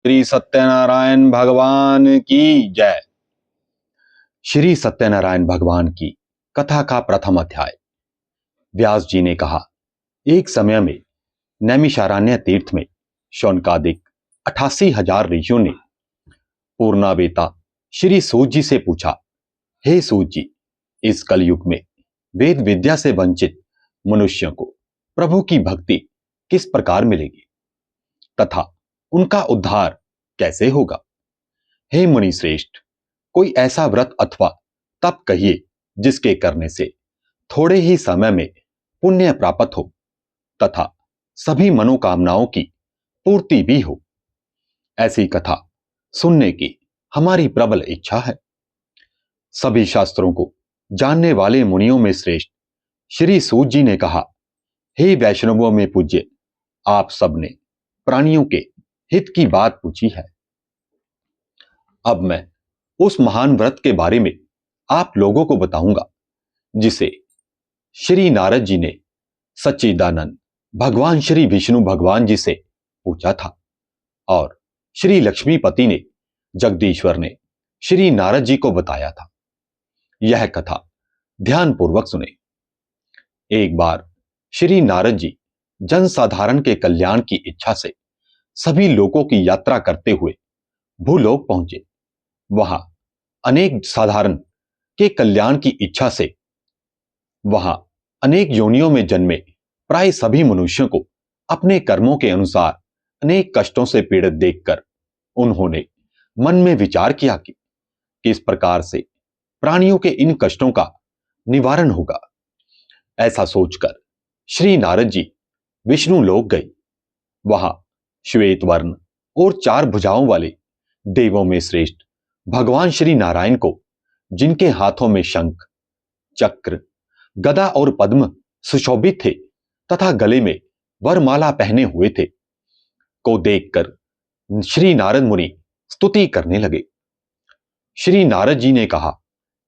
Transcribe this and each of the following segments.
श्री सत्यनारायण भगवान की जय। श्री सत्यनारायण भगवान की कथा का प्रथम अध्याय। व्यास जी ने कहा, एक समय में नैमिषारण्य तीर्थ में शौनकादिक 88,000 ऋषियों ने पूर्णावेता श्री सूत जी से पूछा, हे सूत जी, इस कलयुग में वेद विद्या से वंचित मनुष्यों को प्रभु की भक्ति किस प्रकार मिलेगी तथा उनका उद्धार कैसे होगा। हे मुनि श्रेष्ठ, कोई ऐसा व्रत अथवा तप कहिए जिसके करने से थोड़े ही समय में पुण्य प्राप्त हो तथा सभी मनोकामनाओं की पूर्ति भी हो। ऐसी कथा सुनने की हमारी प्रबल इच्छा है। सभी शास्त्रों को जानने वाले मुनियों में श्रेष्ठ श्री सूत जी ने कहा, हे वैष्णवों में पूज्य, आप सबने प्राणियों के हित की बात पूछी है। अब मैं उस महान व्रत के बारे में आप लोगों को बताऊंगा जिसे श्री नारद जी ने सच्चिदानंद भगवान श्री विष्णु भगवान जी से पूछा था और श्री लक्ष्मीपति ने जगदीश्वर ने श्री नारद जी को बताया था। यह कथा ध्यानपूर्वक सुने। एक बार श्री नारद जी जनसाधारण के कल्याण की इच्छा से सभी लोगों की यात्रा करते हुए भूलोक पहुंचे। वहां अनेक साधारण के कल्याण की इच्छा से वहां अनेक योनियों में जन्मे प्राय सभी मनुष्यों को अपने कर्मों के अनुसार अनेक कष्टों से पीड़ित देखकर उन्होंने मन में विचार किया कि किस प्रकार से प्राणियों के इन कष्टों का निवारण होगा। ऐसा सोचकर श्री नारद जी विष्णु लोक गए। वहां श्वेत वर्ण और 4 भुजाओं वाले देवों में श्रेष्ठ भगवान श्री नारायण को, जिनके हाथों में शंख, चक्र, गदा और पद्म सुशोभित थे तथा गले में वरमाला पहने हुए थे, को देखकर श्री नारद मुनि स्तुति करने लगे। श्री नारद जी ने कहा,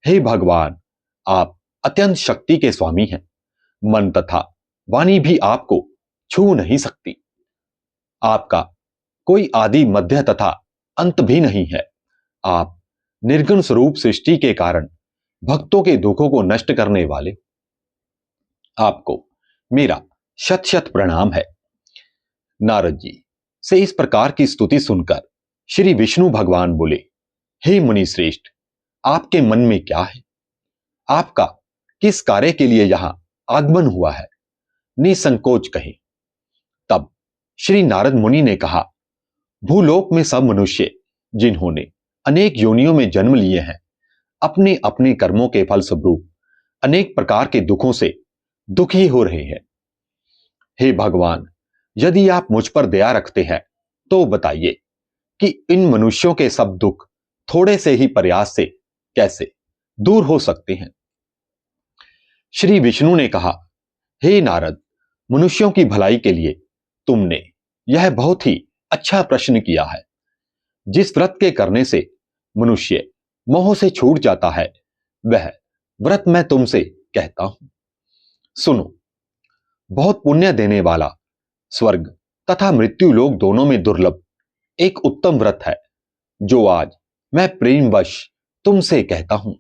हे भगवान, आप अत्यंत शक्ति के स्वामी हैं। मन तथा वाणी भी आपको छू नहीं सकती। आपका कोई आदि मध्य तथा अंत भी नहीं है। आप निर्गुण स्वरूप सृष्टि के कारण भक्तों के दुखों को नष्ट करने वाले। आपको मेरा शत शत प्रणाम है। नारद जी से इस प्रकार की स्तुति सुनकर श्री विष्णु भगवान बोले, हे मुनि श्रेष्ठ, आपके मन में क्या है? आपका किस कार्य के लिए यहां आगमन हुआ है? निसंकोच कहें। तब श्री नारद मुनि ने कहा, भूलोक में सब मनुष्य जिन्होंने अनेक योनियों में जन्म लिए हैं, अपने अपने कर्मों के फलस्वरूप अनेक प्रकार के दुखों से दुखी हो रहे हैं। हे भगवान, यदि आप मुझ पर दया रखते हैं तो बताइए कि इन मनुष्यों के सब दुख थोड़े से ही प्रयास से कैसे दूर हो सकते हैं। श्री विष्णु ने कहा, हे नारद, मनुष्यों की भलाई के लिए तुमने यह बहुत ही अच्छा प्रश्न किया है। जिस व्रत के करने से मनुष्य मोह से छूट जाता है, वह व्रत मैं तुमसे कहता हूं। सुनो, बहुत पुण्य देने वाला, स्वर्ग तथा मृत्यु लोक दोनों में दुर्लभ एक उत्तम व्रत है, जो आज मैं प्रेमवश तुमसे कहता हूं।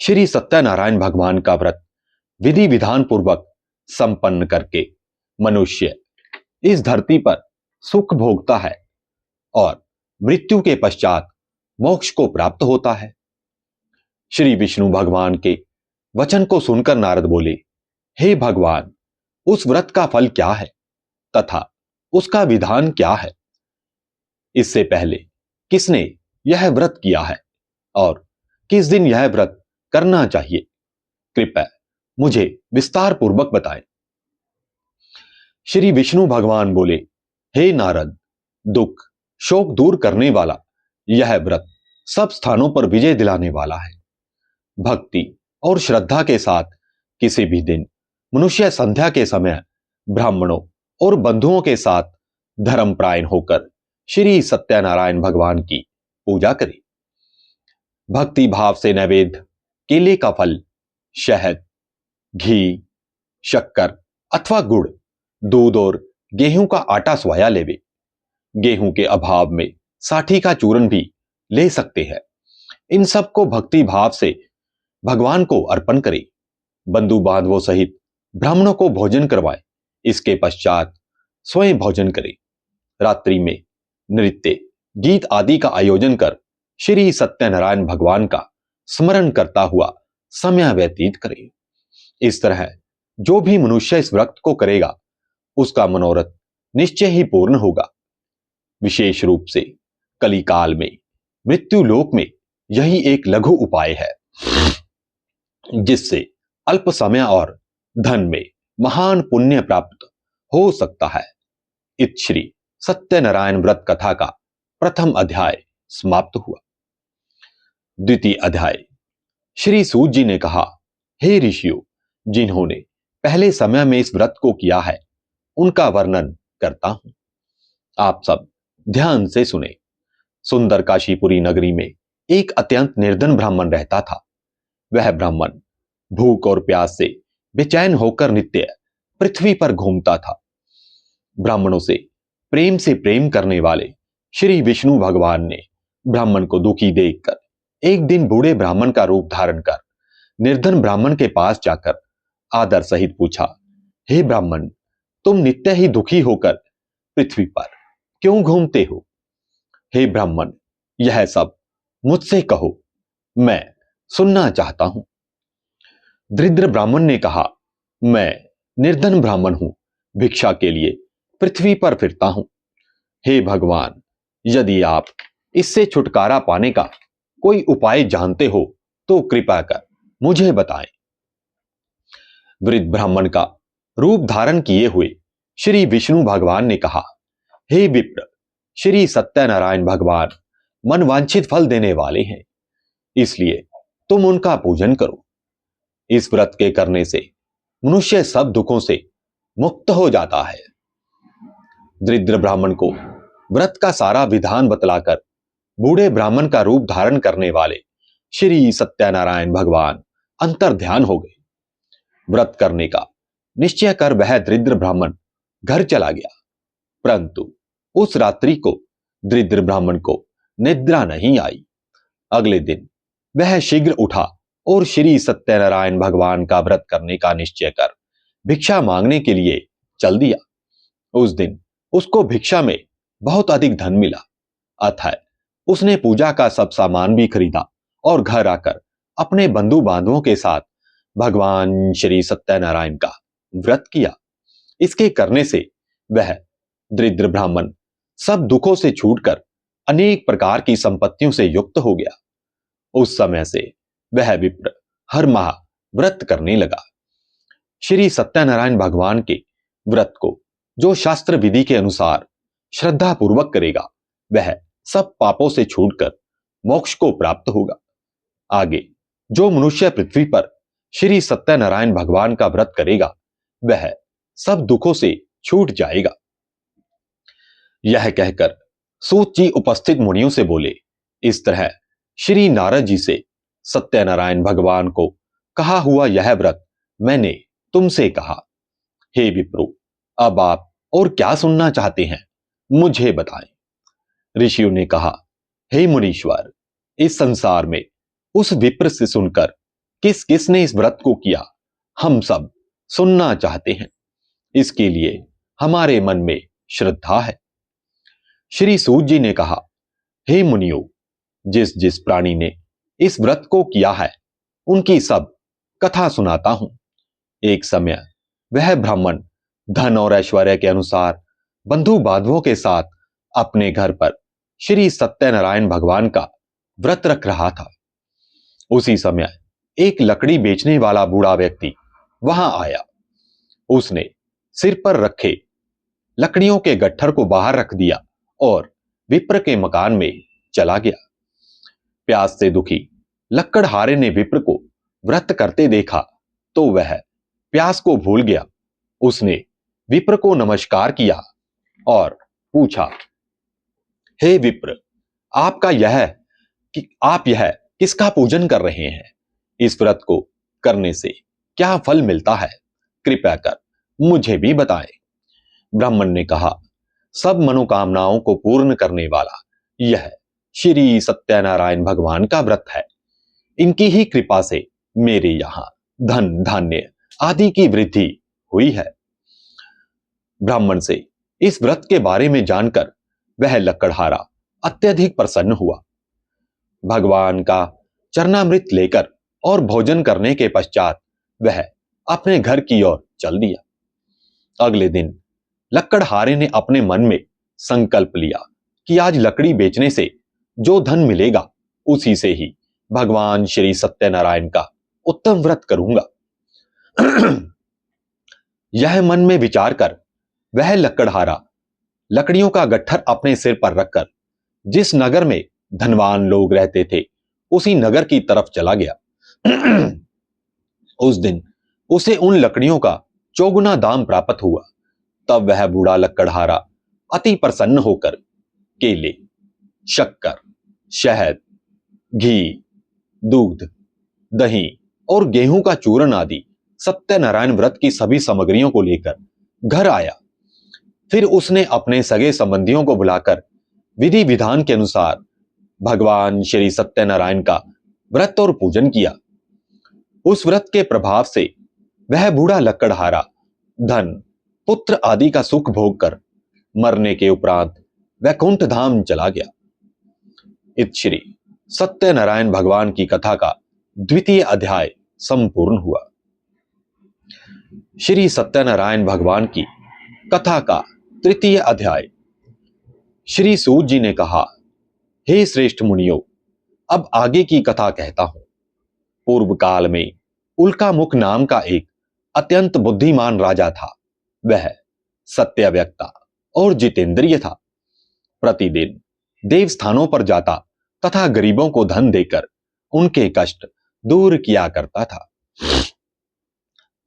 श्री सत्यनारायण भगवान का व्रत विधि विधान पूर्वक संपन्न करके मनुष्य इस धरती पर सुख भोगता है और मृत्यु के पश्चात मोक्ष को प्राप्त होता है। श्री विष्णु भगवान के वचन को सुनकर नारद बोले, हे भगवान, उस व्रत का फल क्या है तथा उसका विधान क्या है? इससे पहले किसने यह व्रत किया है और किस दिन यह व्रत करना चाहिए? कृपया मुझे विस्तार पूर्वक बताएं। श्री विष्णु भगवान बोले, हे नारद, दुख शोक दूर करने वाला यह व्रत सब स्थानों पर विजय दिलाने वाला है। भक्ति और श्रद्धा के साथ किसी भी दिन मनुष्य संध्या के समय ब्राह्मणों और बंधुओं के साथ धर्मपरायण होकर श्री सत्यनारायण भगवान की पूजा करे। भक्ति भाव से नैवेद्य, केले का फल, शहद, घी, शक्कर अथवा गुड़, दूध और गेहूं का आटा स्वाया लेवे। गेहूं के अभाव में साठी का चूरन भी ले सकते हैं। इन सब को भक्ति भाव से भगवान को अर्पण करें। बंधु बांधवों सहित ब्राह्मणों को भोजन करवाएं। इसके पश्चात स्वयं भोजन करें। रात्रि में नृत्य गीत आदि का आयोजन कर श्री सत्यनारायण भगवान का स्मरण करता हुआ समय व्यतीत करें। इस तरह जो भी मनुष्य इस व्रत को करेगा उसका मनोरथ निश्चय ही पूर्ण होगा। विशेष रूप से कलिकाल में मृत्यु लोक में यही एक लघु उपाय है जिससे अल्प समय और धन में महान पुण्य प्राप्त हो सकता है। इत श्री सत्यनारायण व्रत कथा का प्रथम अध्याय समाप्त हुआ। द्वितीय अध्याय। श्री सूत जी ने कहा, हे ऋषियों, जिन्होंने पहले समय में इस व्रत को किया है उनका वर्णन करता हूं। आप सब ध्यान से सुने। सुंदर काशीपुरी नगरी में एक अत्यंत निर्धन ब्राह्मण रहता था। वह ब्राह्मण भूख और प्यास से बेचैन होकर नित्य पृथ्वी पर घूमता था। ब्राह्मणों से प्रेम करने वाले श्री विष्णु भगवान ने ब्राह्मण को दुखी देखकर एक दिन बूढ़े ब्राह्मण का रूप धारण कर निर्धन ब्राह्मण के पास जाकर आदर सहित पूछा, हे ब्राह्मण, तुम नित्य ही दुखी होकर पृथ्वी पर क्यों घूमते हो? हे ब्राह्मण, यह सब मुझसे कहो, मैं सुनना चाहता हूं। दरिद्र ब्राह्मण ने कहा, मैं निर्धन ब्राह्मण हूं, भिक्षा के लिए पृथ्वी पर फिरता हूं। हे भगवान, यदि आप इससे छुटकारा पाने का कोई उपाय जानते हो तो कृपा कर मुझे बताएं। वृद्ध ब्राह्मण का रूप धारण किए हुए श्री विष्णु भगवान ने कहा, हे विप्र, श्री सत्यनारायण भगवान मनवांछित फल देने वाले हैं, इसलिए तुम उनका पूजन करो। इस व्रत के करने से मनुष्य सब दुखों से मुक्त हो जाता है। दरिद्र ब्राह्मण को व्रत का सारा विधान बतलाकर बूढ़े ब्राह्मण का रूप धारण करने वाले श्री सत्यनारायण भगवान अंतर ध्यान हो गए। व्रत करने का निश्चय कर वह दरिद्र ब्राह्मण घर चला गया, परंतु उस रात्रि को दरिद्र ब्राह्मण को निद्रा नहीं आई। अगले दिन वह शीघ्र उठा और श्री सत्यनारायण भगवान का व्रत करने का निश्चय कर भिक्षा मांगने के लिए चल दिया। उस दिन उसको भिक्षा में बहुत अधिक धन मिला, अतः उसने पूजा का सब सामान भी खरीदा और घर आकर अपने बंधु बांधवों के साथ भगवान श्री सत्यनारायण का व्रत किया। इसके करने से वह दरिद्र ब्राह्मण सब दुखों से छूटकर अनेक प्रकार की संपत्तियों से युक्त हो गया। उस समय से वह विप्र हर माह व्रत करने लगा। श्री सत्यनारायण भगवान के व्रत को जो शास्त्र विधि के अनुसार श्रद्धा पूर्वक करेगा वह सब पापों से छूटकर मोक्ष को प्राप्त होगा। आगे जो मनुष्य पृथ्वी पर श्री सत्यनारायण भगवान का व्रत करेगा वह सब दुखों से छूट जाएगा। यह कहकर सूत जी उपस्थित मुनियों से बोले, इस तरह श्री नारद जी से सत्यनारायण भगवान को कहा हुआ यह व्रत मैंने तुमसे कहा। हे विप्रो, अब आप और क्या सुनना चाहते हैं, मुझे बताएं। ऋषियों ने कहा, हे मुनीश्वर, इस संसार में उस विप्र से सुनकर किस किस ने इस व्रत को किया हम सब सुनना चाहते हैं। इसके लिए हमारे मन में श्रद्धा है। श्री सूत जी ने कहा, हे मुनियों, जिस जिस प्राणी ने इस व्रत को किया है उनकी सब कथा सुनाता हूं। एक समय वह ब्राह्मण धन और ऐश्वर्य के अनुसार बंधु बांधवों के साथ अपने घर पर श्री सत्यनारायण भगवान का व्रत रख रहा था। उसी समय एक लकड़ी बेचने वाला बूढ़ा व्यक्ति वहां आया। उसने सिर पर रखे लकड़ियों के गट्ठर को बाहर रख दिया और विप्र के मकान में चला गया। प्यास से दुखी लकड़हारे ने विप्र को व्रत करते देखा तो वह प्यास को भूल गया। उसने विप्र को नमस्कार किया और पूछा, हे विप्र, आप यह किसका पूजन कर रहे हैं? इस व्रत को करने से क्या फल मिलता है? कृपया कर मुझे भी बताएं। ब्राह्मण ने कहा, सब मनोकामनाओं को पूर्ण करने वाला यह श्री सत्यनारायण भगवान का व्रत है। इनकी ही कृपा से मेरे यहां धन धान्य आदि की वृद्धि हुई है। ब्राह्मण से इस व्रत के बारे में जानकर वह लकड़हारा अत्यधिक प्रसन्न हुआ। भगवान का चरणामृत लेकर और भोजन करने के पश्चात वह अपने घर की ओर चल दिया। अगले दिन लकड़हारे ने अपने मन में संकल्प लिया कि आज लकड़ी बेचने से जो धन मिलेगा उसी से ही भगवान श्री सत्यनारायण का उत्तम व्रत करूंगा। यह मन में विचार कर वह लकड़हारा लकड़ियों का गट्ठर अपने सिर पर रखकर जिस नगर में धनवान लोग रहते थे उसी नगर की तरफ चला गया। उस दिन उसे उन लकड़ियों का चौगुना दाम प्राप्त हुआ। तब वह बूढ़ा लकड़हारा अति प्रसन्न होकर केले, शक्कर, शहद, घी, दूध, दही और गेहूं का चूर्ण आदि सत्यनारायण व्रत की सभी सामग्रियों को लेकर घर आया। फिर उसने अपने सगे संबंधियों को बुलाकर विधि विधान के अनुसार भगवान श्री सत्यनारायण का व्रत और पूजन किया। उस व्रत के प्रभाव से वह बूढ़ा लकड़हारा धन, पुत्र आदि का सुख भोग कर मरने के उपरांत वैकुंठ धाम चला गया। इत श्री सत्यनारायण भगवान की कथा का द्वितीय अध्याय संपूर्ण हुआ। श्री सत्यनारायण भगवान की कथा का तृतीय अध्याय। श्री सूत जी ने कहा, हे श्रेष्ठ मुनियों, अब आगे की कथा कहता हूं। पूर्व काल में उल्कामुख नाम का एक अत्यंत बुद्धिमान राजा था। वह सत्यव्यक्ता और जितेंद्रिय था। प्रतिदिन देव स्थानों पर जाता तथा गरीबों को धन देकर उनके कष्ट दूर किया करता था।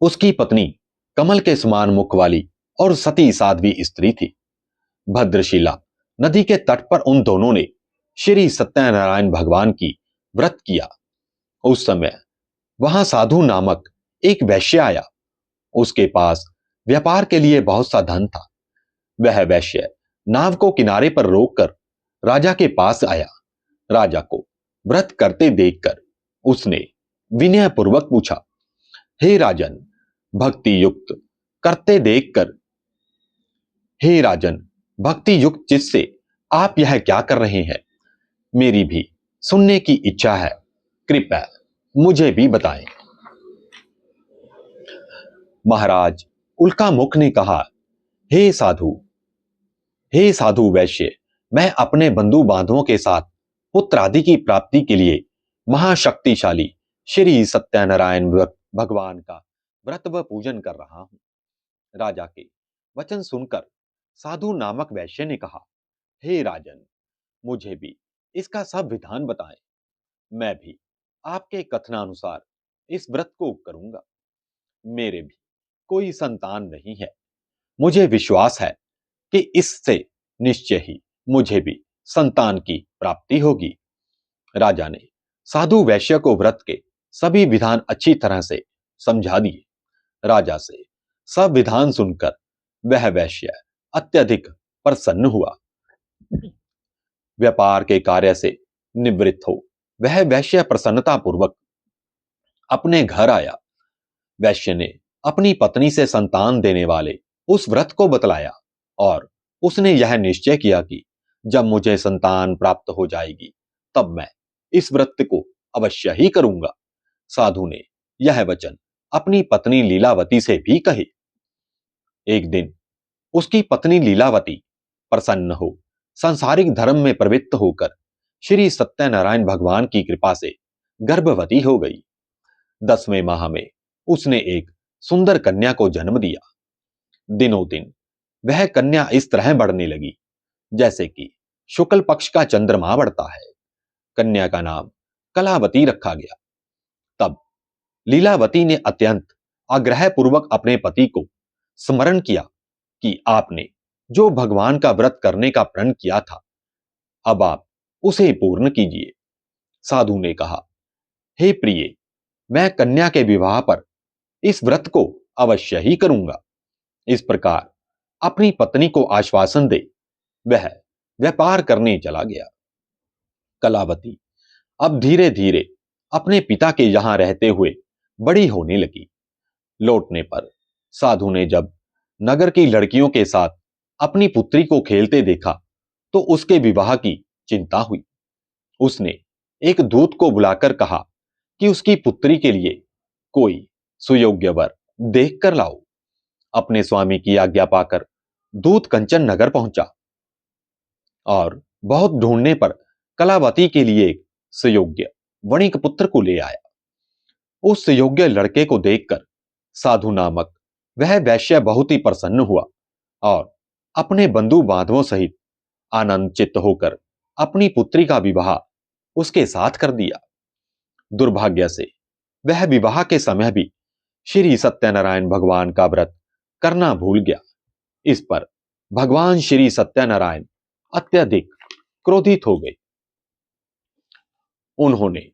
उसकी पत्नी कमल के समान मुख वाली और सती साध्वी स्त्री थी। भद्रशिला नदी के तट पर उन दोनों ने श्री सत्यनारायण भगवान की व्रत किया। उस समय वहां साधु नामक एक वैश्य आया। उसके पास व्यापार के लिए बहुत सा धन था। वह वैश्य नाव को किनारे पर रोककर राजा के पास आया। राजा को व्रत करते देखकर उसने विनय पूर्वक पूछा, हे राजन, भक्ति युक्त करते देखकर हे राजन, भक्ति युक्त जिससे आप यह क्या कर रहे हैं? मेरी भी सुनने की इच्छा है, कृपया मुझे भी बताएं। महाराज उल्कामुख ने कहा, हे साधु वैश्य, मैं अपने बंधु बांधवों के साथ पुत्र आदि की प्राप्ति के लिए महाशक्तिशाली श्री सत्यनारायण भगवान का व्रत व पूजन कर रहा हूं। राजा के वचन सुनकर साधु नामक वैश्य ने कहा, हे राजन, मुझे भी इसका सब विधान बताएं। मैं भी आपके कथनानुसार इस व्रत को करूंगा। मेरे भी कोई संतान नहीं है। मुझे विश्वास है कि इससे निश्चय ही मुझे भी संतान की प्राप्ति होगी। राजा ने साधु वैश्य को व्रत के सभी विधान अच्छी तरह से समझा दिए। राजा से सब विधान सुनकर वह वैश्य अत्यधिक प्रसन्न हुआ। व्यापार के कार्य से निवृत्त हो वह वैश्य प्रसन्नता पूर्वक अपने घर आया। वैश्य ने अपनी पत्नी से संतान देने वाले उस व्रत को बतलाया और उसने यह निश्चय किया कि जब मुझे संतान प्राप्त हो जाएगी तब मैं इस व्रत को अवश्य ही करूंगा। साधु ने यह वचन अपनी पत्नी लीलावती से भी कहे। एक दिन उसकी पत्नी लीलावती प्रसन्न हो सांसारिक धर्म में प्रवृत्त होकर श्री सत्यनारायण भगवान की कृपा से गर्भवती हो गई। 10वें माह में उसने एक सुंदर कन्या को जन्म दिया। दिनों दिन वह कन्या इस तरह बढ़ने लगी जैसे कि शुक्ल पक्ष का चंद्रमा बढ़ता है। कन्या का नाम कलावती रखा गया। तब लीलावती ने अत्यंत आग्रहपूर्वक अपने पति को स्मरण किया कि आपने जो भगवान का व्रत करने का प्रण किया था, अब आप उसे पूर्ण कीजिए। साधु ने कहा, हे प्रिय, मैं कन्या के विवाह पर इस व्रत को अवश्य ही करूंगा। इस प्रकार अपनी पत्नी को आश्वासन दे वह व्यापार करने चला गया। कलावती अब धीरे धीरे अपने पिता के यहां रहते हुए बड़ी होने लगी। लौटने पर साधु ने जब नगर की लड़कियों के साथ अपनी पुत्री को खेलते देखा तो उसके विवाह की चिंता हुई। उसने एक दूत को बुलाकर कहा कि उसकी पुत्री के लिए कोई सुयोग्य वर देख कर लाओ। अपने स्वामी की आज्ञा पाकर दूत कंचन नगर पहुंचा और बहुत ढूंढने पर कलावती के लिए एक सुयोग्य वणिक पुत्र को ले आया। उस योग्य लड़के को देखकर साधु नामक वह वैश्य बहुत ही प्रसन्न हुआ और अपने बंधु बांधवों सहित आनंदचित्त होकर अपनी पुत्री का विवाह उसके साथ कर दिया। दुर्भाग्य से वह विवाह के समय भी श्री सत्यनारायण भगवान का व्रत करना भूल गया। इस पर भगवान श्री सत्यनारायण अत्यधिक क्रोधित हो गए। उन्होंने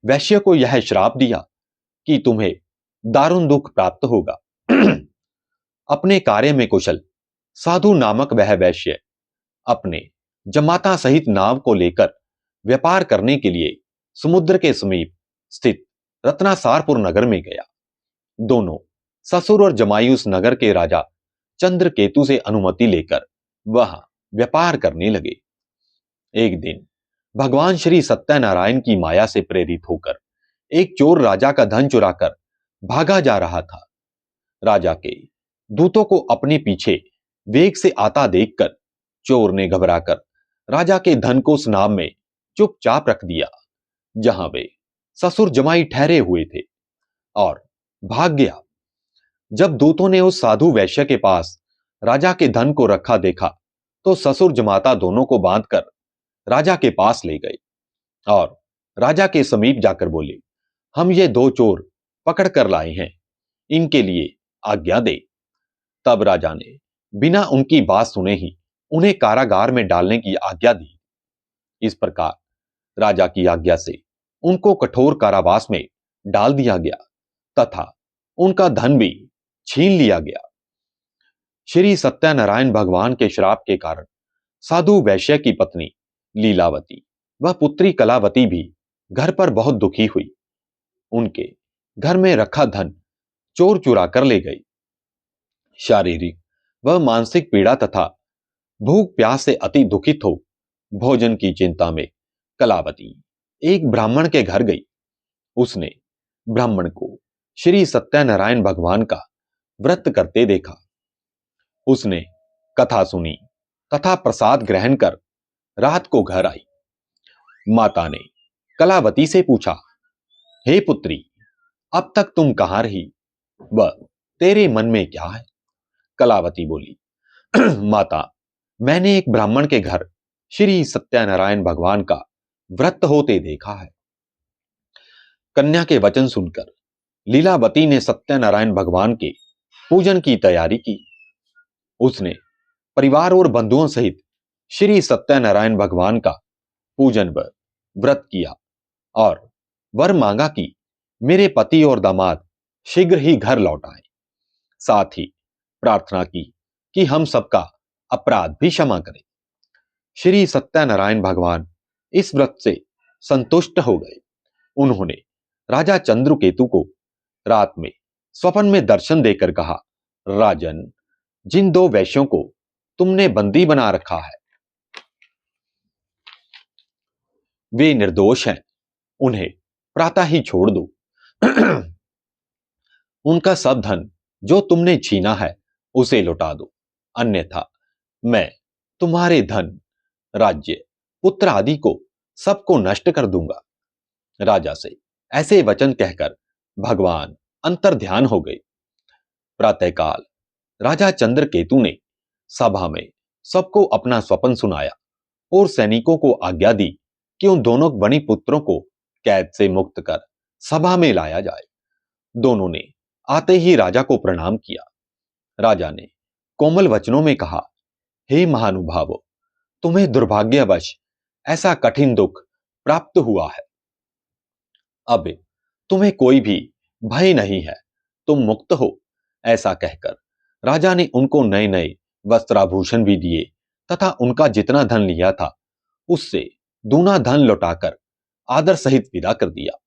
वैश्य को यह श्राप दिया कि तुम्हें दारुण दुख प्राप्त होगा। अपने कार्य में कुशल साधु नामक वह वैश्य अपने जमाता सहित नाव को लेकर व्यापार करने के लिए समुद्र के समीप स्थित रत्नासारपुर नगर में गया। दोनों ससुर और जमाई उस नगर के राजा चंद्रकेतु से अनुमति लेकर वहां व्यापार करने लगे। एक दिन भगवान श्री सत्यनारायण की माया से प्रेरित होकर एक चोर राजा का धन चुराकर भागा जा रहा था। राजा के दूतों को अपने पीछे वेग से आता देखकर चोर ने घबराकर राजा के धन को उस नाव में चुपचाप रख दिया जहां वे ससुर जमाई ठहरे हुए थे और भाग गया। जब दूतों ने उस साधु वैश्य के पास राजा के धन को रखा देखा तो ससुर जमाता दोनों को बांधकर राजा के पास ले गए और राजा के समीप जाकर बोले, हम ये दो चोर पकड़ कर लाए हैं, इनके लिए आज्ञा दे। तब राजा ने बिना उनकी बात सुने ही उन्हें कारागार में डालने की आज्ञा दी। इस प्रकार राजा की आज्ञा से उनको कठोर कारावास में डाल दिया गया तथा उनका धन भी छीन लिया गया। श्री सत्यनारायण भगवान के श्राप के कारण साधु वैश्य की पत्नी लीलावती व पुत्री कलावती भी घर पर बहुत दुखी हुई। उनके घर में रखा धन चोर चुरा कर ले गई। शारीरिक व मानसिक पीड़ा तथा भूख प्यास से अति दुखित हो भोजन की चिंता में कलावती एक ब्राह्मण के घर गई। उसने ब्राह्मण को श्री सत्यनारायण भगवान का व्रत करते देखा। उसने कथा सुनी तथा प्रसाद ग्रहण कर रात को घर आई। माता ने कलावती से पूछा, हे पुत्री, अब तक तुम कहां रही व तेरे मन में क्या है? कलावती बोली, माता, मैंने एक ब्राह्मण के घर श्री सत्यनारायण भगवान का व्रत होते देखा है। कन्या के वचन सुनकर लीलावती ने सत्यनारायण भगवान के पूजन की तैयारी की। उसने परिवार और बंधुओं सहित श्री सत्यनारायण भगवान का पूजन व व्रत किया और वर मांगा कि मेरे पति और दामाद शीघ्र ही घर लौट आए। साथ ही प्रार्थना की कि हम सबका अपराध भी क्षमा करें। श्री सत्यनारायण भगवान इस व्रत से संतुष्ट हो गए। उन्होंने राजा चंद्रकेतु को रात में स्वप्न में दर्शन देकर कहा, राजन, जिन दो वैश्यों को तुमने बंदी बना रखा है वे निर्दोष हैं, उन्हें प्रातः ही छोड़ दो। उनका सब धन जो तुमने छीना है उसे लौटा दो, अन्यथा मैं तुम्हारे धन, राज्य, पुत्र आदि को सबको नष्ट कर दूंगा। राजा से ऐसे वचन कहकर भगवान अंतर्ध्यान हो गए। प्रातःकाल राजा चंद्रकेतु ने सभा में सबको अपना स्वप्न सुनाया और सैनिकों को आज्ञा दी कि उन दोनों बनी पुत्रों को कैद से मुक्त कर सभा में लाया जाए। दोनों ने आते ही राजा को प्रणाम किया। राजा ने कोमल वचनों में कहा, हे महानुभावो, तुम्हें दुर्भाग्यवश ऐसा कठिन दुख प्राप्त हुआ है। अब तुम्हें कोई भी भय नहीं है, तुम मुक्त हो। ऐसा कहकर राजा ने उनको नए नए वस्त्राभूषण भी दिए तथा उनका जितना धन लिया था उससे दूना धन लौटाकर आदर सहित विदा कर दिया।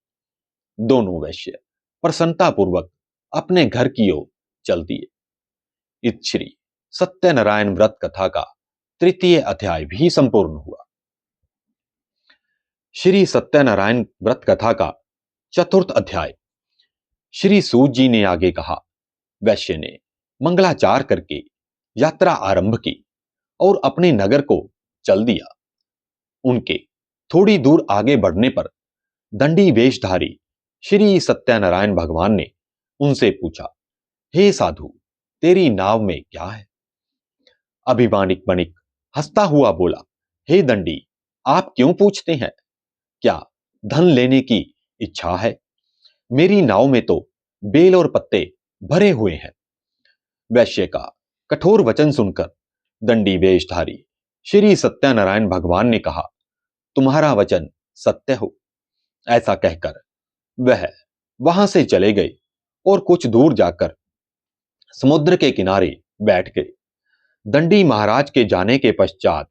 दोनों वैश्य प्रसन्नतापूर्वक अपने घर की ओर चल दिए। इत श्री सत्यनारायण व्रत कथा का तृतीय अध्याय भी संपूर्ण हुआ। श्री सत्यनारायण व्रत कथा का चतुर्थ अध्याय। श्री सूत जी ने आगे कहा, वैश्य ने मंगलाचार करके यात्रा आरंभ की और अपने नगर को चल दिया। उनके थोड़ी दूर आगे बढ़ने पर दंडी वेशधारी श्री सत्यनारायण भगवान ने उनसे पूछा, हे साधु, तेरी नाव में क्या है? अभिमानिक बणिक हंसता हुआ बोला, हे दंडी, आप क्यों पूछते हैं? क्या धन लेने की इच्छा है? मेरी नाव में तो बेल और पत्ते भरे हुए हैं। वैश्य का कठोर वचन सुनकर दंडी वेशधारी श्री सत्यनारायण भगवान ने कहा, तुम्हारा वचन सत्य हो। ऐसा कहकर वह वहां से चले गए और कुछ दूर जाकर समुद्र के किनारे बैठ गए। दंडी महाराज के जाने के पश्चात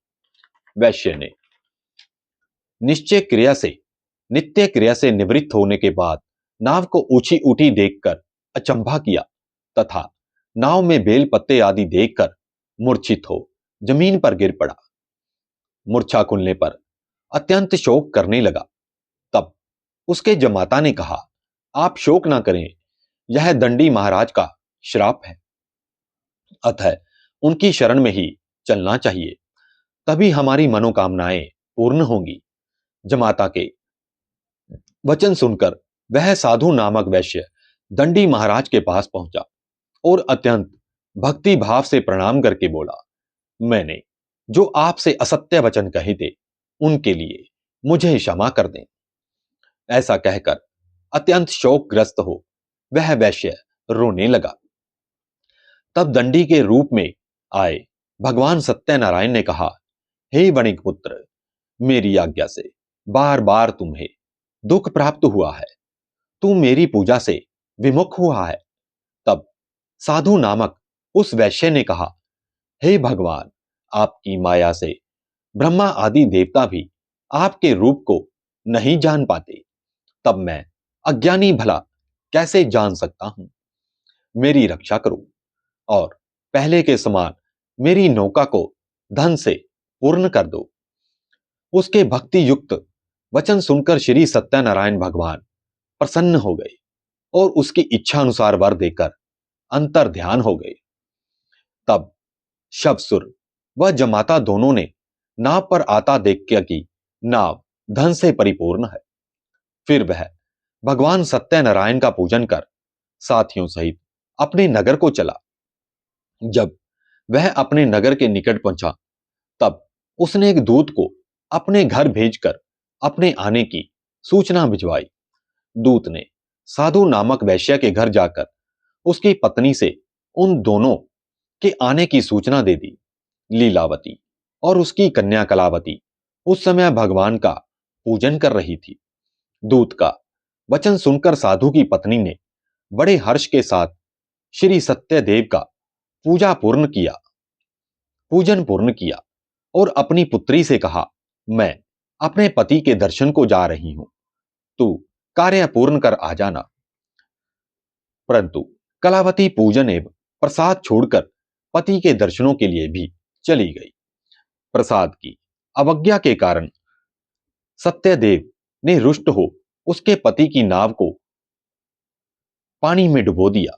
वैश्य ने नित्य क्रिया से निवृत्त होने के बाद नाव को ऊंची उठी देखकर अचंभा किया तथा नाव में बेल पत्ते आदि देखकर मूर्छित हो जमीन पर गिर पड़ा। मूर्छा खुलने पर अत्यंत शोक करने लगा। तब उसके जमाता ने कहा, आप शोक ना करें, यह दंडी महाराज का श्राप है, अतः उनकी शरण में ही चलना चाहिए, तभी हमारी मनोकामनाएं पूर्ण होंगी। जमाता के वचन सुनकर वह साधु नामक वैश्य दंडी महाराज के पास पहुंचा और अत्यंत भक्ति भाव से प्रणाम करके बोला, मैंने जो आपसे असत्य वचन कहे थे उनके लिए मुझे क्षमा कर दें। ऐसा कहकर अत्यंत शोकग्रस्त हो वह वैश्य रोने लगा। तब दंडी के रूप में आए भगवान सत्यनारायण ने कहा, हे वणिक पुत्र, मेरी आज्ञा से बार बार तुम्हें दुख प्राप्त हुआ है, तू मेरी पूजा से विमुख हुआ है। तब साधु नामक उस वैश्य ने कहा, हे भगवान, आपकी माया से ब्रह्मा आदि देवता भी आपके रूप को नहीं जान पाते, तब मैं अज्ञानी भला कैसे जान सकता हूं? मेरी रक्षा करो और पहले के समान मेरी नौका को धन से पूर्ण कर दो। उसके भक्ति युक्त वचन सुनकर श्री सत्यनारायण भगवान प्रसन्न हो गए और उसकी इच्छा अनुसार वर देकर अंतर ध्यान हो गए। तब शवसुर व जमाता दोनों ने नाव पर आता देख किया कि नाव धन से परिपूर्ण है। फिर वह भगवान सत्यनारायण का पूजन कर साथियों सहित अपने नगर को चला। जब वह अपने नगर के निकट पहुंचा तब उसने एक दूत को अपने घर भेजकर अपने आने की सूचना भिजवाई। दूत ने साधु नामक वैश्य के घर जाकर उसकी पत्नी से उन दोनों के आने की सूचना दे दी। लीलावती और उसकी कन्या कलावती उस समय भगवान का पूजन कर रही थी। दूत का वचन सुनकर साधु की पत्नी ने बड़े हर्ष के साथ श्री सत्यदेव का पूजन पूर्ण किया और अपनी पुत्री से कहा, मैं अपने पति के दर्शन को जा रही हूं, तू कार्य पूर्ण कर आ जाना। परंतु कलावती पूजन एवं प्रसाद छोड़कर पति के दर्शनों के लिए भी चली गई। प्रसाद की अवज्ञा के कारण सत्यदेव ने रुष्ट हो उसके पति की नाव को पानी में डुबो दिया।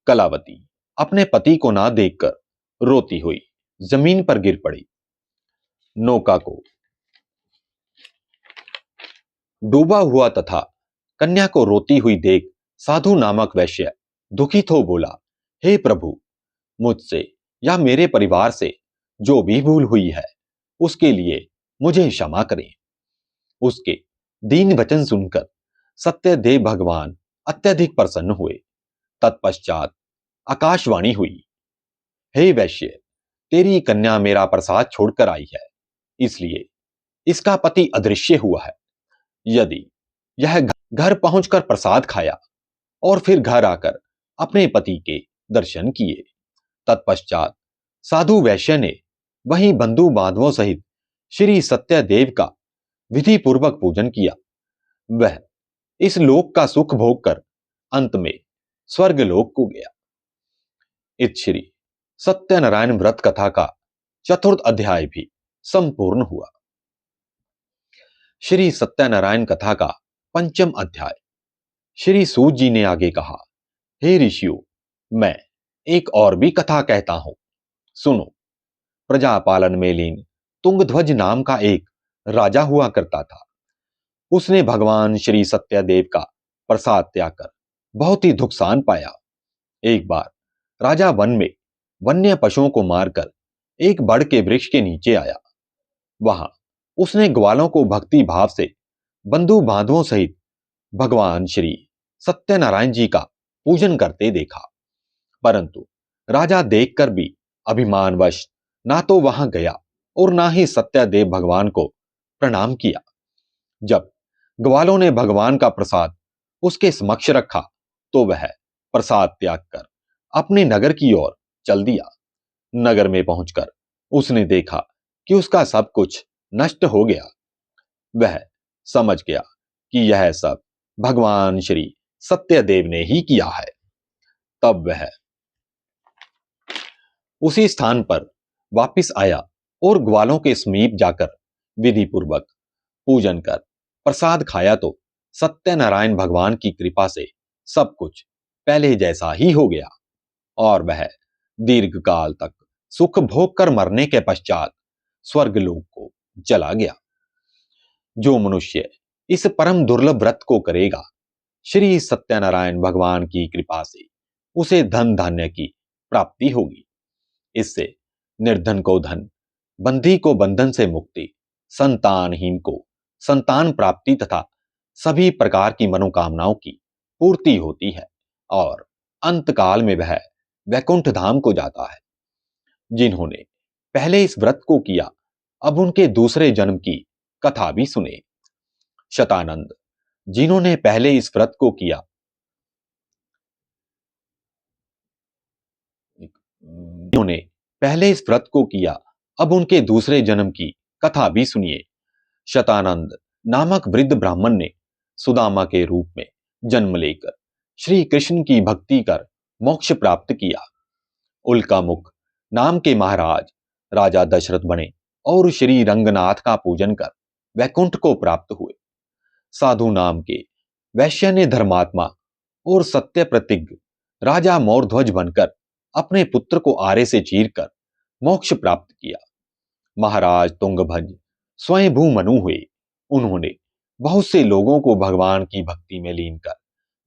कलावती अपने पति को ना देखकर रोती हुई जमीन पर गिर पड़ी। नौका को डूबा हुआ तथा कन्या को रोती हुई देख साधु नामक वैश्य दुखित हो बोला, हे प्रभु, मुझसे या मेरे परिवार से जो भी भूल हुई है उसके लिए मुझे क्षमा करें। उसके दीन वचन सुनकर सत्यदेव भगवान अत्यधिक प्रसन्न हुए। तत्पश्चात आकाशवाणी हुई, हे वैश्य, तेरी कन्या मेरा प्रसाद छोड़कर आई है, इसलिए इसका पति अदृश्य हुआ है। यदि यह घर पहुंचकर प्रसाद खाया और फिर घर आकर अपने पति के दर्शन किए, तत्पश्चात साधु वैश्य ने वहीं बंधु बांधवों सहित श्री सत्यदेव का विधि पूर्वक पूजन किया। वह इस लोक का सुख भोग कर अंत में स्वर्ग लोक को गया। इत श्री सत्यनारायण व्रत कथा का चतुर्थ अध्याय भी संपूर्ण हुआ। श्री सत्यनारायण कथा का पंचम अध्याय। श्री सूत जी ने आगे कहा, हे ऋषियों, मैं एक और भी कथा कहता हूं, सुनो। प्रजापालन में लीन तुंगध्वज नाम का एक राजा हुआ करता था। उसने भगवान श्री सत्यदेव का प्रसाद त्याग कर बहुत ही दुखसान पाया। एक बार राजा वन में वन्य पशुओं को मारकर एक बड़ के वृक्ष के नीचे आया। वहां उसने ग्वालों को भक्ति भाव से बंधु बांधवों सहित भगवान श्री सत्यनारायण जी का पूजन करते देखा। परंतु राजा देखकर भी अभिमानवश ना तो वहां गया और ना ही सत्यदेव भगवान को प्रणाम किया। जब ग्वालों ने भगवान का प्रसाद उसके समक्ष रखा तो वह प्रसाद त्याग कर अपने नगर की ओर चल दिया। नगर में पहुंचकर उसने देखा कि उसका सब कुछ नष्ट हो गया। वह समझ गया कि यह सब भगवान श्री सत्यदेव ने ही किया है। तब वह उसी स्थान पर वापिस आया और ग्वालों के समीप जाकर विधि पूर्वक पूजन कर प्रसाद खाया तो सत्यनारायण भगवान की कृपा से सब कुछ पहले जैसा ही हो गया और वह दीर्घ काल तक सुख भोग कर मरने के पश्चात स्वर्गलोक को चला गया। जो मनुष्य इस परम दुर्लभ व्रत को करेगा, श्री सत्यनारायण भगवान की कृपा से उसे धन धान्य की प्राप्ति होगी। इससे निर्धन को धन, बंधी को बंधन से मुक्ति, संतानहीन को संतान प्राप्ति तथा सभी प्रकार की मनोकामनाओं की पूर्ति होती है और अंत काल में वह वैकुंठ धाम को जाता है। जिन्होंने पहले इस व्रत को किया, अब उनके दूसरे जन्म की कथा भी सुने। शतानंद, जिन्होंने पहले इस व्रत को किया, जिन्होंने पहले इस व्रत को किया, अब उनके दूसरे जन्म की कथा भी सुनिए। शतानंद नामक वृद्ध ब्राह्मण ने सुदामा के रूप में जन्म लेकर श्री कृष्ण की भक्ति कर मोक्ष प्राप्त किया। उल्कामुख नाम के महाराज राजा दशरथ बने और श्री रंगनाथ का पूजन कर वैकुंठ को प्राप्त हुए। साधु नाम के वैश्य ने धर्मात्मा और सत्य प्रतिज्ञ राजा मोरध्वज बनकर अपने पुत्र को आरे से चीरकर मोक्ष प्राप्त किया। महाराज तुंगभंज स्वयंभू मनु हुए। उन्होंने बहुत से लोगों को भगवान की भक्ति में लीन कर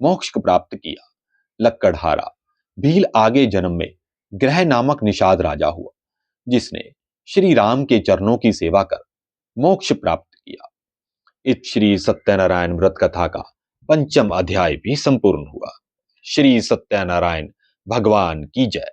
मोक्ष प्राप्त किया। लक्कड़हारा भील आगे जन्म में ग्रह नामक निषाद राजा हुआ, जिसने श्री राम के चरणों की सेवा कर मोक्ष प्राप्त किया। इस श्री सत्यनारायण व्रत कथा का पंचम अध्याय भी संपूर्ण हुआ। श्री सत्यनारायण भगवान की जय।